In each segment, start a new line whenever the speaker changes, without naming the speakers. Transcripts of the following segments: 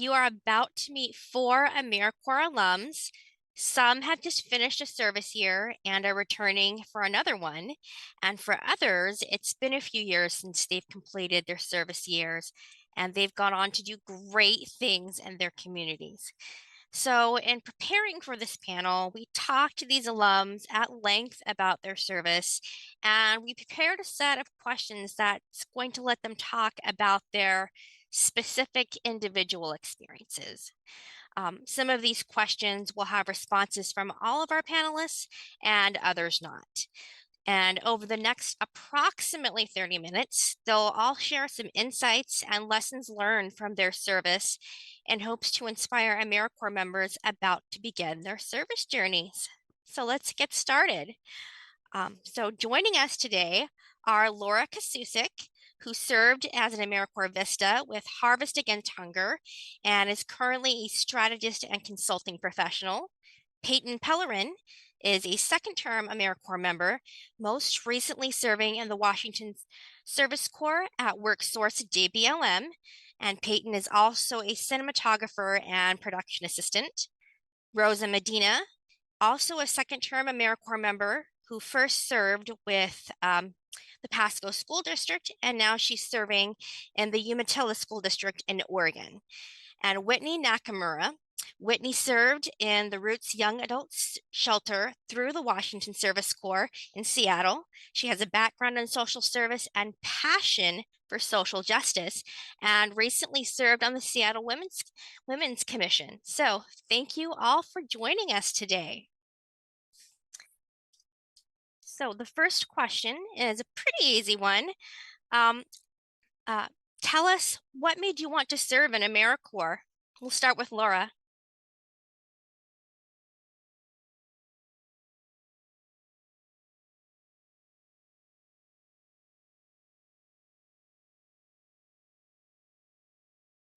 You are about to meet four AmeriCorps alums. Some have just finished a service year and are returning for another one. And for others, it's been a few years since they've completed their service years and they've gone on to do great things in their communities. So, in preparing for this panel, we talked to these alums at length about their service, and we prepared a set of questions that's going to let them talk about their specific individual experiences. Some of these questions will have responses from all of our panelists and others not. And over the next approximately 30 minutes, they'll all share some insights and lessons learned from their service in hopes to inspire AmeriCorps members about to begin their service journeys. So let's get started. So joining us today are Laura Kasusic, who served as an AmeriCorps Vista with Harvest Against Hunger and is currently a strategist and consulting professional. Peyton Pellerin is a second-term AmeriCorps member, most recently serving in the Washington Service Corps at WorkSource JBLM, and Peyton is also a cinematographer and production assistant. Rosa Medina, also a second-term AmeriCorps member who first served with the Pasco School District, and now she's serving in the Umatilla School District in Oregon. And Whitney Nakamura. Whitney served in the Roots Young Adults Shelter through the Washington Service Corps in Seattle. She has a background in social service and passion for social justice, and recently served on the Seattle Women's Commission. So thank you all for joining us today. So the first question is a pretty easy one. Tell us what made you want to serve in AmeriCorps. We'll start with Laura.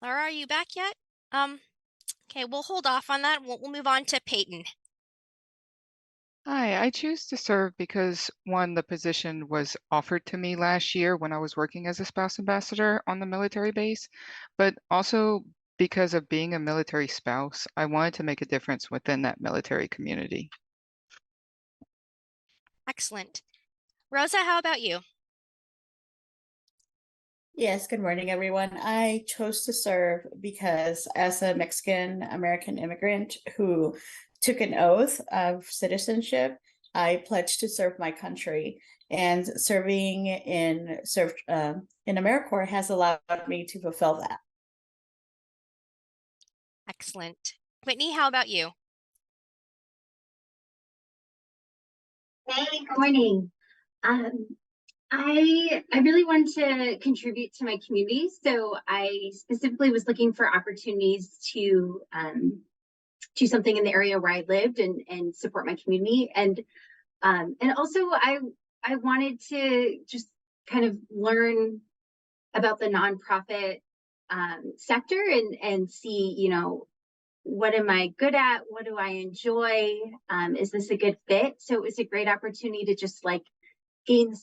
Laura, are you back yet? Okay, we'll hold off on that. We'll move on to Peyton.
Hi, I choose to serve because one, the position was offered to me last year when I was working as a spouse ambassador on the military base, but also because of being a military spouse, I wanted to make a difference within that military community.
Excellent. Rosa, how about you?
Yes, good morning, everyone. I chose to serve because as a Mexican American immigrant who took an oath of citizenship, I pledged to serve my country. And serving in AmeriCorps has allowed me to fulfill that.
Excellent. Whitney, how about you?
Hey, good morning. Um, I really want to contribute to my community, so I specifically was looking for opportunities to do something in the area where I lived and support my community, and also I wanted to just kind of learn about the nonprofit sector and see, what am I good at? What do I enjoy? Is this a good fit? So it was a great opportunity to just like gain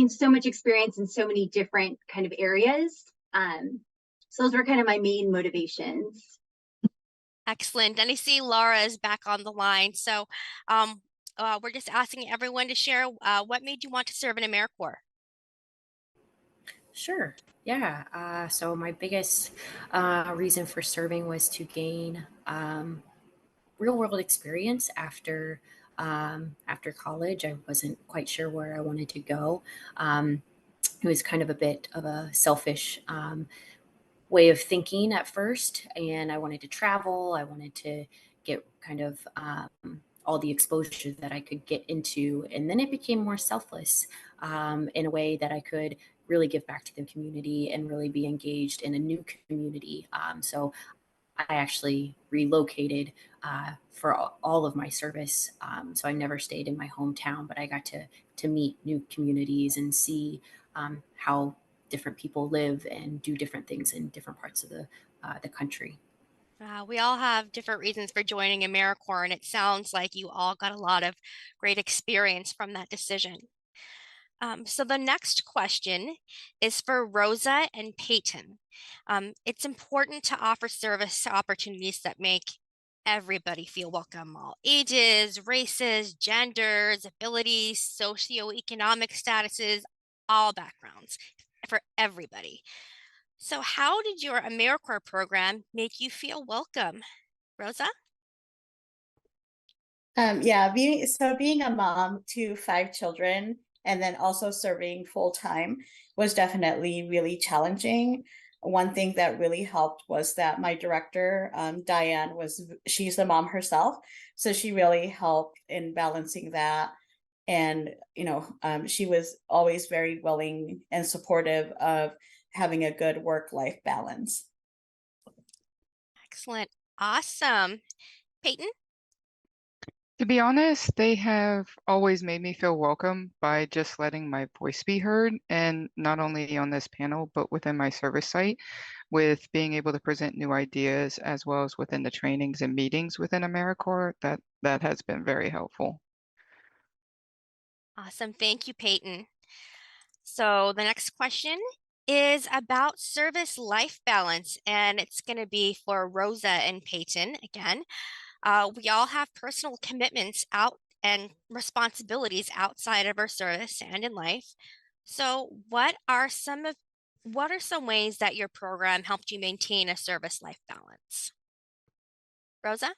so much experience in so many different kind of areas. So those were kind of my main motivations.
Excellent. And I see Laura is back on the line. So we're just asking everyone to share what made you want to serve in AmeriCorps.
Sure. Yeah. So my biggest reason for serving was to gain real world experience after college. I wasn't quite sure where I wanted to go. It was kind of a bit of a selfish way of thinking at first, and I wanted to travel. I wanted to get kind of all the exposure that I could get into, and then it became more selfless in a way that I could really give back to the community and really be engaged in a new community. So I actually relocated for all of my service. So I never stayed in my hometown, but I got to meet new communities and see how different people live and do different things in different parts of the country.
We all have different reasons for joining AmeriCorps, and it sounds like you all got a lot of great experience from that decision. So the next question is for Rosa and Peyton. It's important to offer service opportunities that make everybody feel welcome, all ages, races, genders, abilities, socioeconomic statuses, all backgrounds, for everybody. So how did your AmeriCorps program make you feel welcome, Rosa?
Yeah, being a mom to 5 children and then also serving full time was definitely really challenging. One thing that really helped was that my director, Diane, she's the mom herself, so she really helped in balancing that. And she was always very willing and supportive of having a good work-life balance.
Excellent. Awesome. Peyton?
To be honest, they have always made me feel welcome by just letting my voice be heard, and not only on this panel, but within my service site, with being able to present new ideas as well as within the trainings and meetings within AmeriCorps. That has been very helpful.
Awesome. Thank you, Peyton. So the next question is about service life balance, and it's going to be for Rosa and Peyton again. We all have personal commitments out and responsibilities outside of our service and in life. So what are some ways that your program helped you maintain a service life balance? Rosa?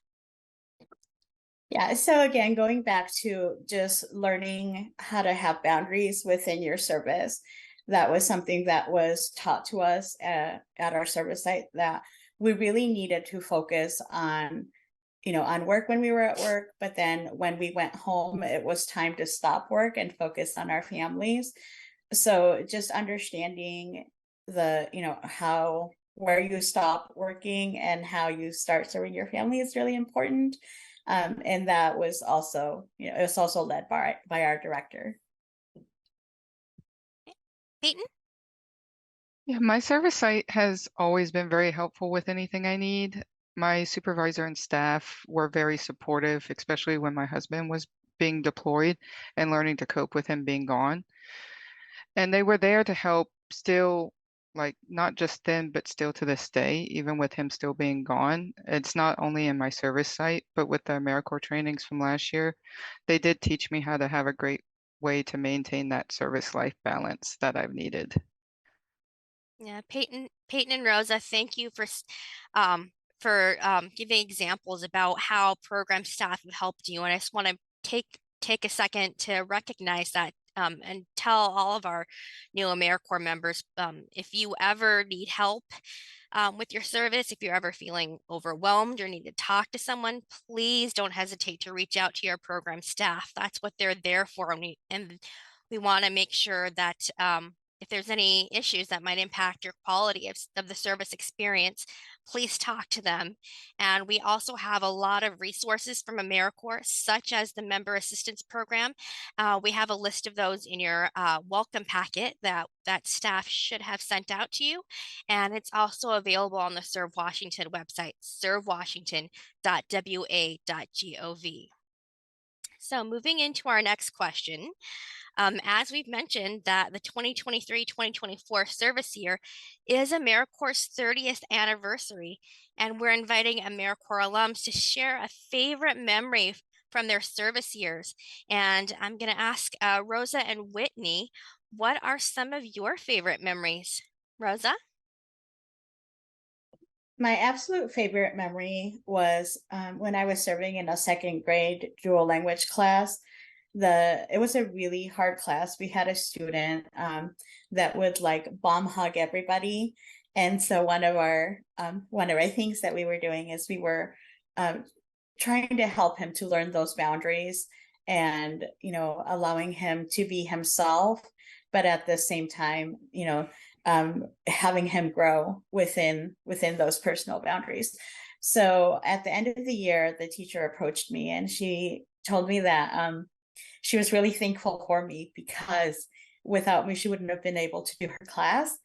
Yeah, so again, going back to just learning how to have boundaries within your service, that was something that was taught to us at our service site, that we really needed to focus on, on work when we were at work, but then when we went home, it was time to stop work and focus on our families. So just understanding how where you stop working and how you start serving your family is really important. And that was also, it was also led by our director.
Peyton?
Yeah, my service site has always been very helpful with anything I need. My supervisor and staff were very supportive, especially when my husband was being deployed and learning to cope with him being gone. And they were there to help still, like, not just then, but still to this day, even with him still being gone. It's not only in my service site, but with the AmeriCorps trainings from last year, they did teach me how to have a great way to maintain that service life balance that I've needed.
Yeah, Peyton and Rosa, thank you for giving examples about how program staff have helped you. And I just want to take a second to recognize that and tell all of our new AmeriCorps members, if you ever need help with your service, if you're ever feeling overwhelmed or need to talk to someone, please don't hesitate to reach out to your program staff. That's what they're there for. And we want to make sure that if there's any issues that might impact your quality of the service experience, please talk to them. And we also have a lot of resources from AmeriCorps, such as the Member Assistance Program. We have a list of those in your welcome packet that staff should have sent out to you. And it's also available on the Serve Washington website, servewashington.wa.gov. So moving into our next question, as we've mentioned that the 2023-2024 service year is AmeriCorps' 30th anniversary, and we're inviting AmeriCorps alums to share a favorite memory from their service years. And I'm going to ask Rosa and Whitney, what are some of your favorite memories? Rosa?
My absolute favorite memory was when I was serving in a second grade dual language class. It was a really hard class. We had a student that would like bomb hug everybody. And so one of our things that we were doing is we were trying to help him to learn those boundaries and, allowing him to be himself, but at the same time, having him grow within those personal boundaries. So at the end of the year, the teacher approached me and she told me that she was really thankful for me because without me, she wouldn't have been able to do her class.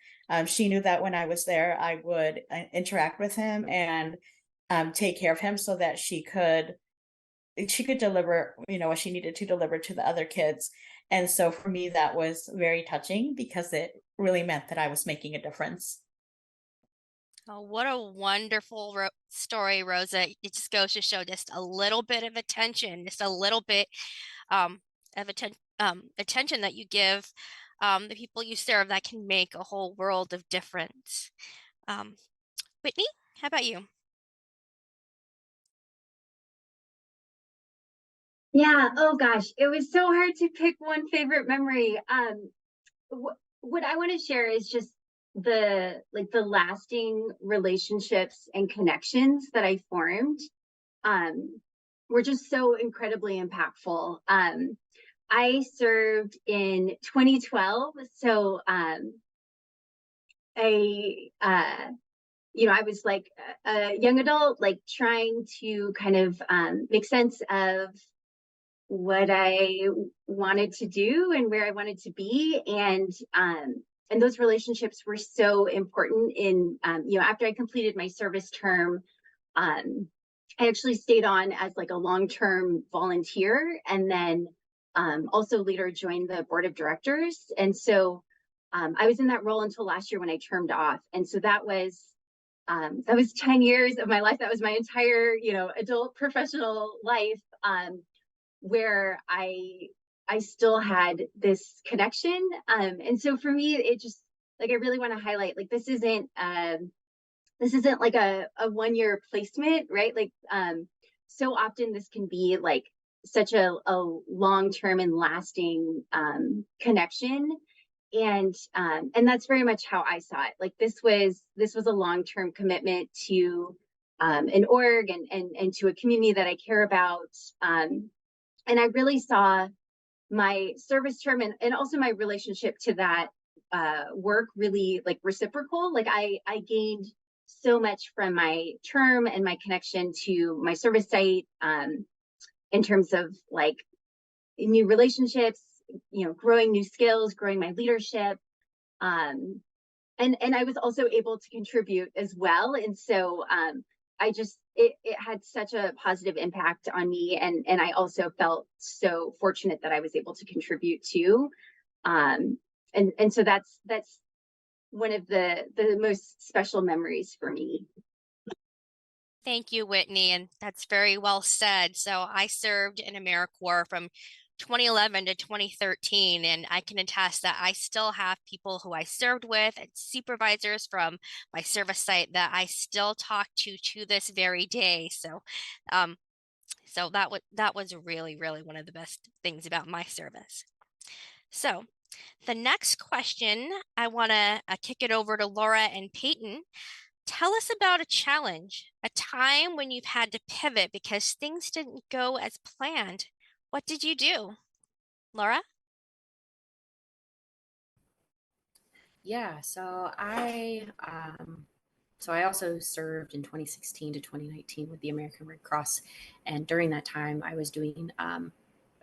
She knew that when I was there, I would interact with him and take care of him so that she could she could deliver, what she needed to deliver to the other kids. And so for me, that was very touching because it really meant that I was making a difference.
Oh, what a wonderful story, Rosa. It just goes to show just a little bit of attention, just a little bit of attention that you give the people you serve that can make a whole world of difference. Um, Whitney, how about you?
Yeah, oh gosh, it was so hard to pick one favorite memory. What I want to share is just the lasting relationships and connections that I formed um were just so incredibly impactful. I served in 2012, so I I was like a young adult, like trying to kind of make sense of what I wanted to do and where I wanted to be. And those relationships were so important in, after I completed my service term, um, I actually stayed on as like a long-term volunteer and then also later joined the board of directors. And so I was in that role until last year when I termed off. And so that was 10 years of my life. That was my entire, adult professional life. Where I still had this connection. And so for me, it just like I really want to highlight like this isn't like a 1 year placement, right? Like so often this can be like such a long-term and lasting connection. And that's very much how I saw it. Like this was a long-term commitment to an org and to a community that I care about. And I really saw my service term and also my relationship to that work really like reciprocal. Like I gained so much from my term and my connection to my service site in terms of like new relationships, growing new skills, growing my leadership. Um, and I was also able to contribute as well. And so it had such a positive impact on me, and I also felt so fortunate that I was able to contribute too. And so that's one of the most special memories for me.
Thank you, Whitney, and that's very well said. So I served in AmeriCorps from 2011 to 2013, and I can attest that I still have people who I served with and supervisors from my service site that I still talk to this very day. Um, so that was really, really one of the best things about my service. So the next question, I want to kick it over to Laura and Peyton. Tell us about a challenge, a time when you've had to pivot because things didn't go as planned. What did you do, Laura?
Yeah, so I also served in 2016 to 2019 with the American Red Cross, and during that time, I was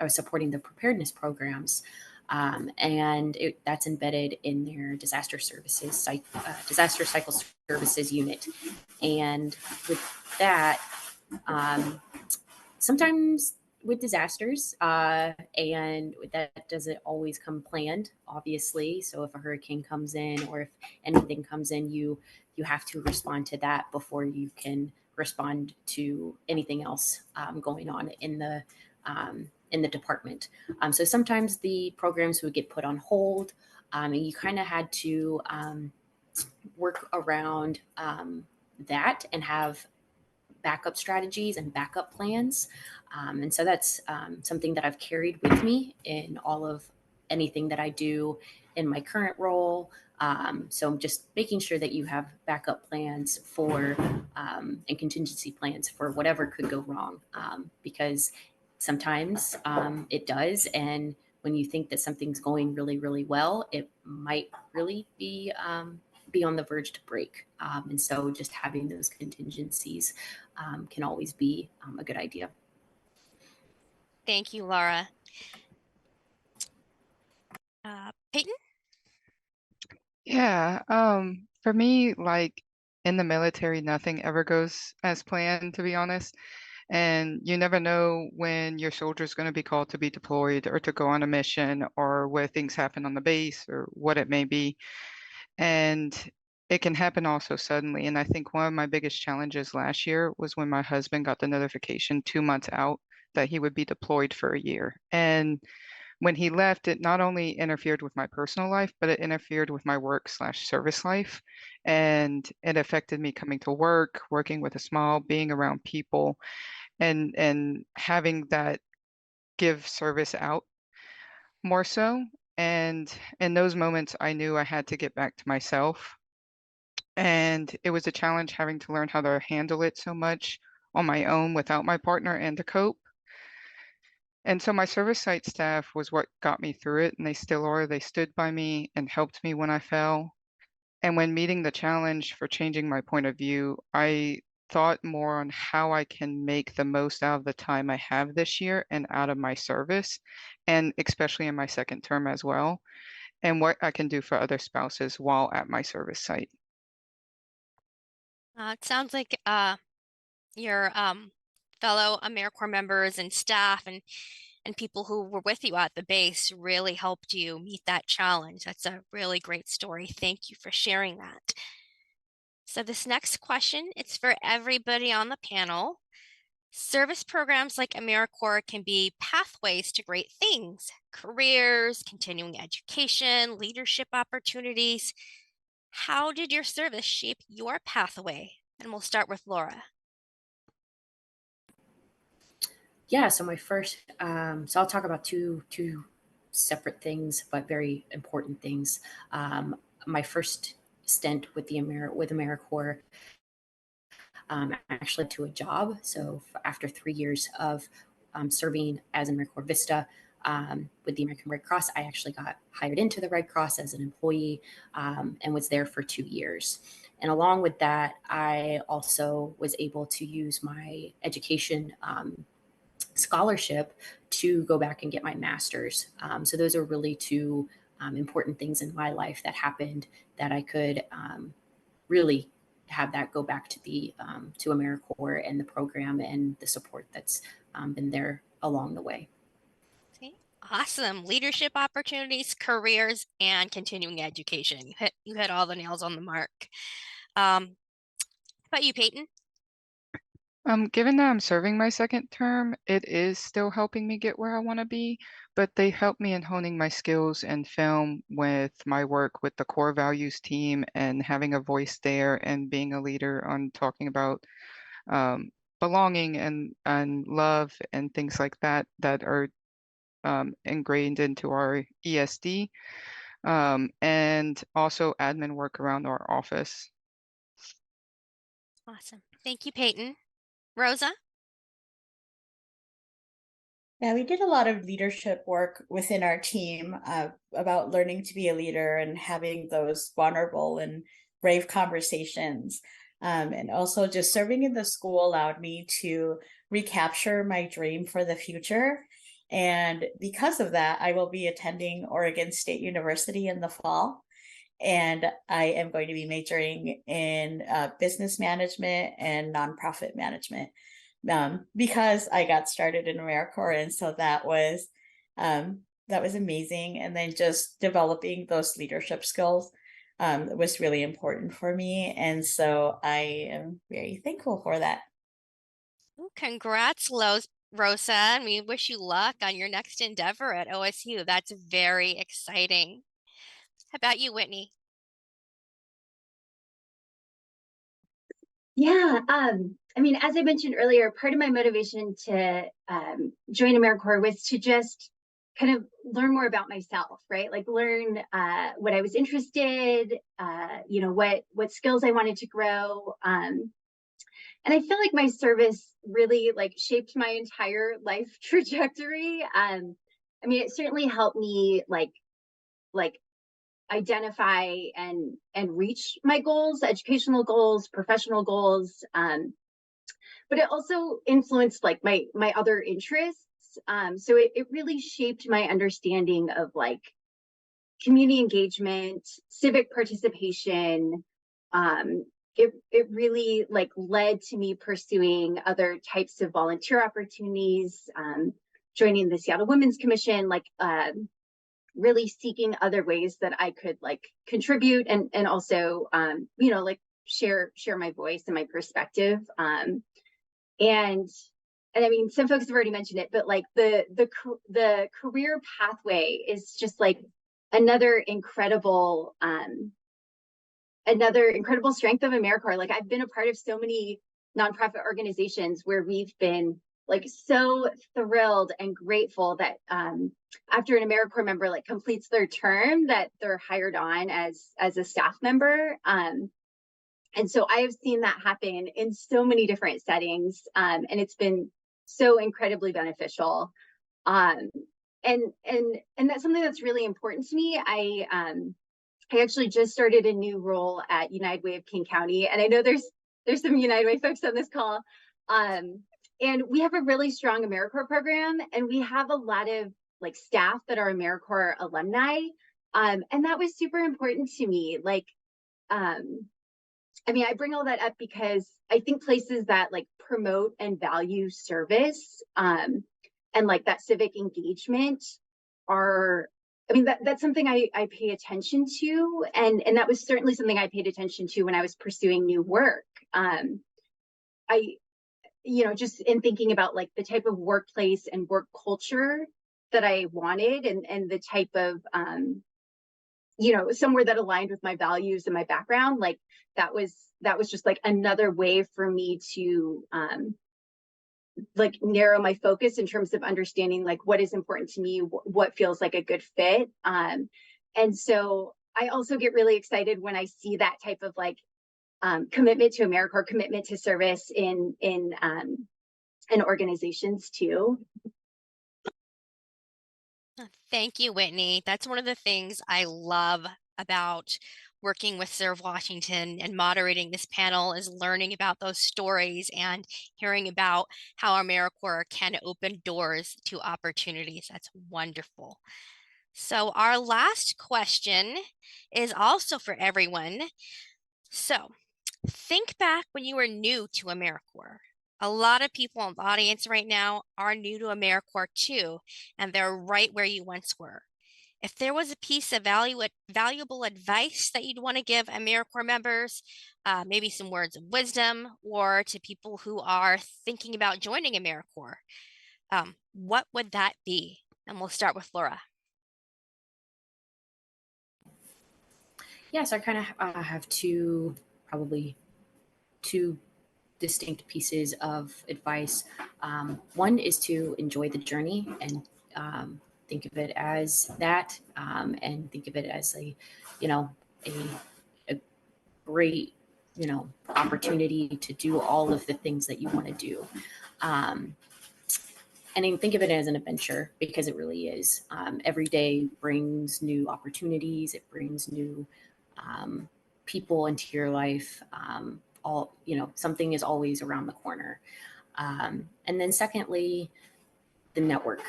supporting the preparedness programs, and that's embedded in their disaster cycle services unit, and with that, um, sometimes with disasters, and that doesn't always come planned, obviously. So if a hurricane comes in or if anything comes in, you have to respond to that before you can respond to anything else going on in the department. So sometimes the programs would get put on hold, and you kind of had to work around that and have backup strategies and backup plans. And so that's something that I've carried with me in all of anything that I do in my current role. So just making sure that you have backup plans for and contingency plans for whatever could go wrong, because sometimes it does. And when you think that something's going really, really well, it might really be on the verge to break. And so just having those contingencies can always be a good idea.
Thank you, Laura. Peyton?
Yeah, for me, like in the military, nothing ever goes as planned, to be honest. And you never know when your soldier's going to be called to be deployed or to go on a mission or where things happen on the base or what it may be. And it can happen also suddenly. And I think one of my biggest challenges last year was when my husband got the notification 2 months out that he would be deployed for a year. And when he left, it not only interfered with my personal life, but it interfered with my work/service life. And it affected me coming to work, working with a small, being around people, and having that give service out more so. And in those moments, I knew I had to get back to myself. And it was a challenge having to learn how to handle it so much on my own without my partner and to cope. And so my service site staff was what got me through it, and they still are. They stood by me and helped me when I fell. And when meeting the challenge for changing my point of view, I thought more on how I can make the most out of the time I have this year and out of my service, and especially in my second term as well, and what I can do for other spouses while at my service site.
It sounds like your fellow AmeriCorps members and staff and people who were with you at the base really helped you meet that challenge. That's a really great story. Thank you for sharing that. So this next question, it's for everybody on the panel. Service programs like AmeriCorps can be pathways to great things, careers, continuing education, leadership opportunities. How did your service shape your pathway? And we'll start with Laura.
Yeah, so my first, so I'll talk about two separate things, but very important things. My first stint with with AmeriCorps actually to a job. So after 3 years of serving as an AmeriCorps Vista with the American Red Cross, I actually got hired into the Red Cross as an employee and was there for 2 years. And along with that, I also was able to use my education scholarship to go back and get my master's. So those are really two important things in my life that happened that I could really have that go back to the to AmeriCorps and the program and the support that's been there along the way.
Okay. Awesome. Leadership opportunities, careers, and continuing education. You hit all the nails on the mark. How about you, Peyton?
Given that I'm serving my second term, it is still helping me get where I want to be, but they help me in honing my skills in film with my work with the core values team and having a voice there and being a leader on talking about um, belonging and love and things like that that are ingrained into our ESD, and also admin work around our office.
Awesome. Thank you, Peyton. Rosa?
Yeah, we did a lot of leadership work within our team about learning to be a leader and having those vulnerable and brave conversations. And also just serving in the school allowed me to recapture my dream for the future. And because of that, I will be attending Oregon State University in the fall. And I am going to be majoring in business management and nonprofit management. Because I got started in AmeriCorps, and so that was amazing. And then just developing those leadership skills was really important for me, and so I am very thankful for that.
Ooh, congrats, Rosa, and we wish you luck on your next endeavor at OSU. That's very exciting. How about you, Whitney?
Yeah, I mean, as I mentioned earlier, part of my motivation to join AmeriCorps was to just kind of learn more about myself, right? Like learn what I was interested, what skills I wanted to grow. And I feel like my service really like shaped my entire life trajectory. I mean, it certainly helped me like identify and reach my goals, educational goals, professional goals. But it also influenced like my other interests. So it really shaped my understanding of like community engagement, civic participation, it really like led to me pursuing other types of volunteer opportunities, joining the Seattle Women's Commission, like really seeking other ways that I could like contribute and also you know, like share my voice and my perspective. And I mean, some folks have already mentioned it, but like the career pathway is just like another incredible strength of AmeriCorps. Like I've been a part of so many nonprofit organizations where we've been like so thrilled and grateful that after an AmeriCorps member like completes their term, that they're hired on as a staff member. And so I have seen that happen in so many different settings, and it's been so incredibly beneficial. And that's something that's really important to me. I actually just started a new role at United Way of King County, and I know there's some United Way folks on this call. And we have a really strong AmeriCorps program, and we have a lot of like staff that are AmeriCorps alumni. And that was super important to me. Like, I mean, I bring all that up because I think places that like promote and value service, and like that civic engagement are, I mean, that's something I pay attention to. And that was certainly something I paid attention to when I was pursuing new work. I, you know, just in thinking about like the type of workplace and work culture that I wanted, and the type of, you know, somewhere that aligned with my values and my background, like that was just like another way for me to like narrow my focus in terms of understanding like what is important to me, what feels like a good fit. And so I also get really excited when I see that type of like commitment to AmeriCorps, commitment to service in organizations too.
Thank you, Whitney. That's one of the things I love about working with Serve Washington and moderating this panel, is learning about those stories and hearing about how AmeriCorps can open doors to opportunities. That's wonderful. So our last question is also for everyone. So think back when you were new to AmeriCorps. A lot of people in the audience right now are new to AmeriCorps too, and they're right where you once were. If there was a piece of valuable advice that you'd want to give AmeriCorps members, maybe some words of wisdom, or to people who are thinking about joining AmeriCorps, what would that be? And we'll start with Laura.
Yes, I kind of have probably two distinct pieces of advice. One is to enjoy the journey and think of it as that, and think of it as a, you know, a great, you know, opportunity to do all of the things that you want to do. And then think of it as an adventure, because it really is. Every day brings new opportunities. It brings new people into your life. All, you know, something is always around the corner. And then secondly, the network.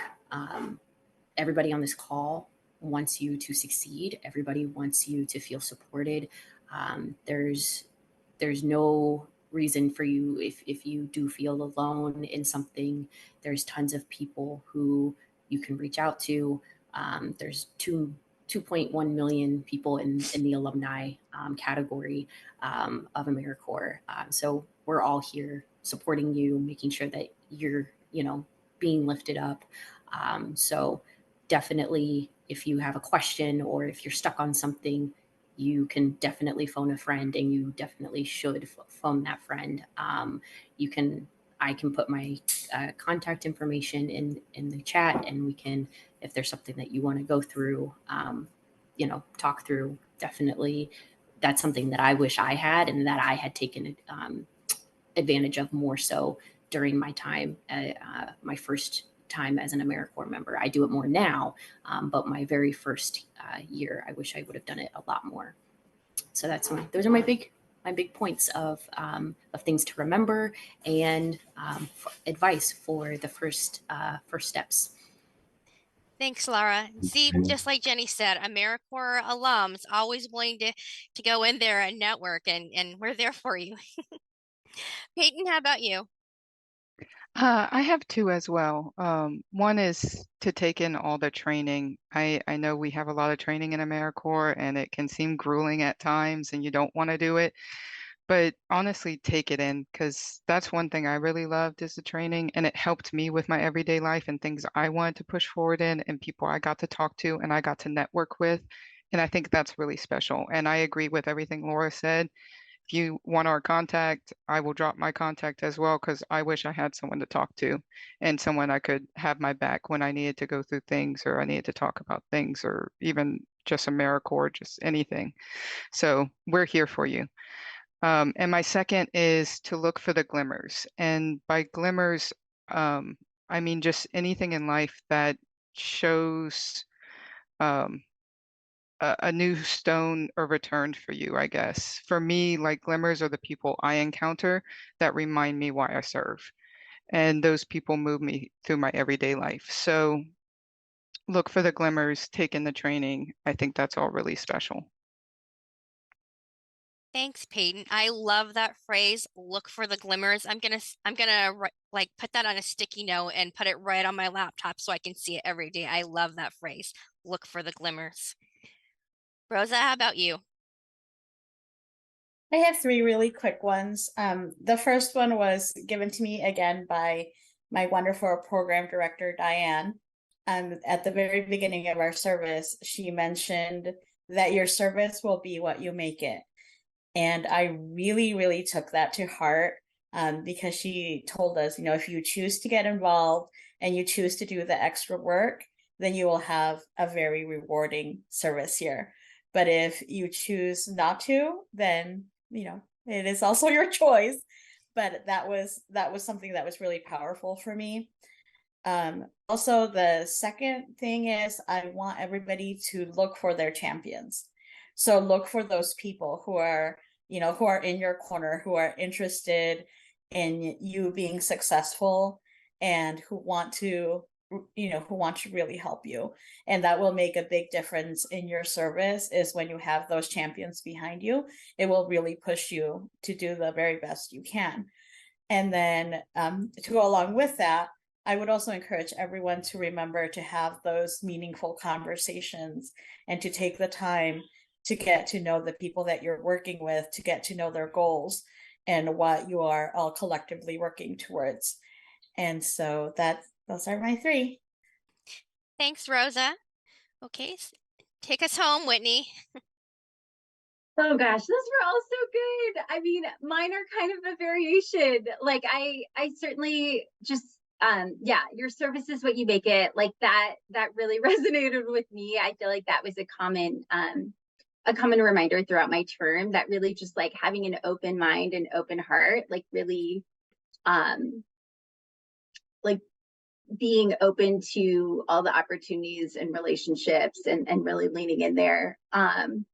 Everybody on this call wants you to succeed. Everybody wants you to feel supported. There's no reason for you, if you do feel alone in something. There's tons of people who you can reach out to. There's 2.1 million people in the alumni category of AmeriCorps. So we're all here supporting you, making sure that you're, you know, being lifted up. So definitely, if you have a question or if you're stuck on something, you can definitely phone a friend, and you definitely should phone that friend. I can put my contact information in the chat, and we can, if there's something that you want to go through, you know, talk through. Definitely, that's something that I wish I had, and that I had taken advantage of more so during my time, my first time as an AmeriCorps member. I do it more now, but my very first year, I wish I would have done it a lot more. So those are my big points of things to remember, and advice for the first steps.
Thanks, Laura. See, just like Jenny said, AmeriCorps alums always willing to go in there and network, and we're there for you. Peyton, how about you?
I have two as well. One is to take in all the training. I know we have a lot of training in AmeriCorps and it can seem grueling at times and you don't want to do it. But honestly, take it in because that's one thing I really loved is the training, and it helped me with my everyday life and things I wanted to push forward in, and people I got to talk to and I got to network with. And I think that's really special. And I agree with everything Laura said. If you want our contact, I will drop my contact as well because I wish I had someone to talk to and someone I could have my back when I needed to go through things or I needed to talk about things or even just AmeriCorps, just anything. So we're here for you. And my second is to look for the glimmers. And by glimmers, I mean just anything in life that shows um, a new stone or return for you, I guess. For me, like glimmers are the people I encounter that remind me why I serve. And those people move me through my everyday life. So look for the glimmers, take in the training. I think that's all really special.
Thanks, Peyton. I love that phrase, look for the glimmers. I'm gonna like put that on a sticky note and put it right on my laptop so I can see it every day. I love that phrase, look for the glimmers. Rosa, how about you?
I have three really quick ones. The first one was given to me again by my wonderful program director, Diane. At the very beginning of our service, she mentioned that your service will be what you make it. And I really, really took that to heart because she told us, you know, if you choose to get involved and you choose to do the extra work, then you will have a very rewarding service here. But if you choose not to, then, you know, it is also your choice. But that was something that was really powerful for me. Also, the second thing is I want everybody to look for their champions. So look for those people who are, you know, who are in your corner, who are interested in you being successful and who want to, you know, who want to really help you. And that will make a big difference in your service is when you have those champions behind you, it will really push you to do the very best you can. And then to go along with that, I would also encourage everyone to remember to have those meaningful conversations and to take the time to get to know the people that you're working with, to get to know their goals and what you are all collectively working towards. And so those are my three.
Thanks, Rosa. Okay, take us home, Whitney.
Oh gosh, those were all so good. I mean, mine are kind of a variation. Like I certainly just yeah, your service is what you make it. Like that really resonated with me. I feel like that was a common reminder throughout my term that really just like having an open mind and open heart, like really like being open to all the opportunities and relationships and really leaning in there. And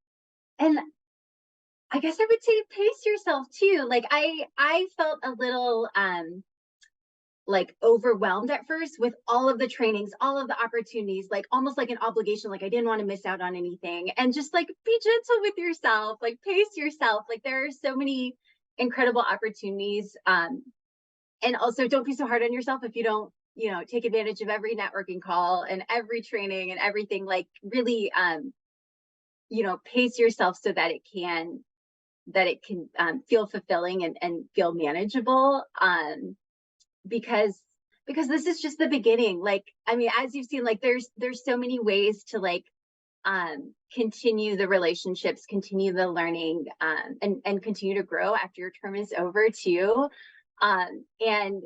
I guess I would say pace yourself too. Like I felt a little like overwhelmed at first with all of the trainings, all of the opportunities, like almost like an obligation, like I didn't want to miss out on anything. And just like be gentle with yourself, like pace yourself. Like there are so many incredible opportunities. And also don't be so hard on yourself if you don't, you know, take advantage of every networking call and every training and everything. Like really you know, pace yourself so that it can feel fulfilling and feel manageable because this is just the beginning. Like I mean, as you've seen, like there's so many ways to like continue the relationships, continue the learning, and continue to grow after your term is over too. And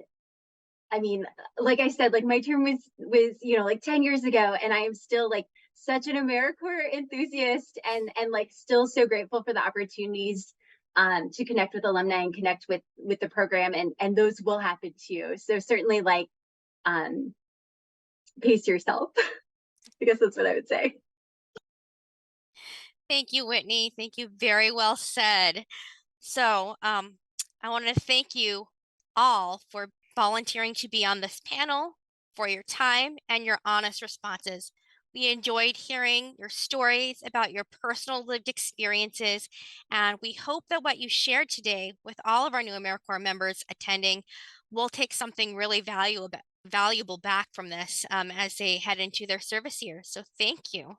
I mean, like I said, like my term was you know like 10 years ago, and I am still like such an AmeriCorps enthusiast and like still so grateful for the opportunities to connect with alumni and connect with the program, and those will happen too. So certainly like pace yourself. I guess that's what I would say.
Thank you, Whitney. Thank you. Very well said. So, I want to thank you all for volunteering to be on this panel. for your time and your honest responses. We enjoyed hearing your stories about your personal lived experiences, and we hope that what you shared today with all of our new AmeriCorps members attending will take something really valuable back from this as they head into their service year. So thank you.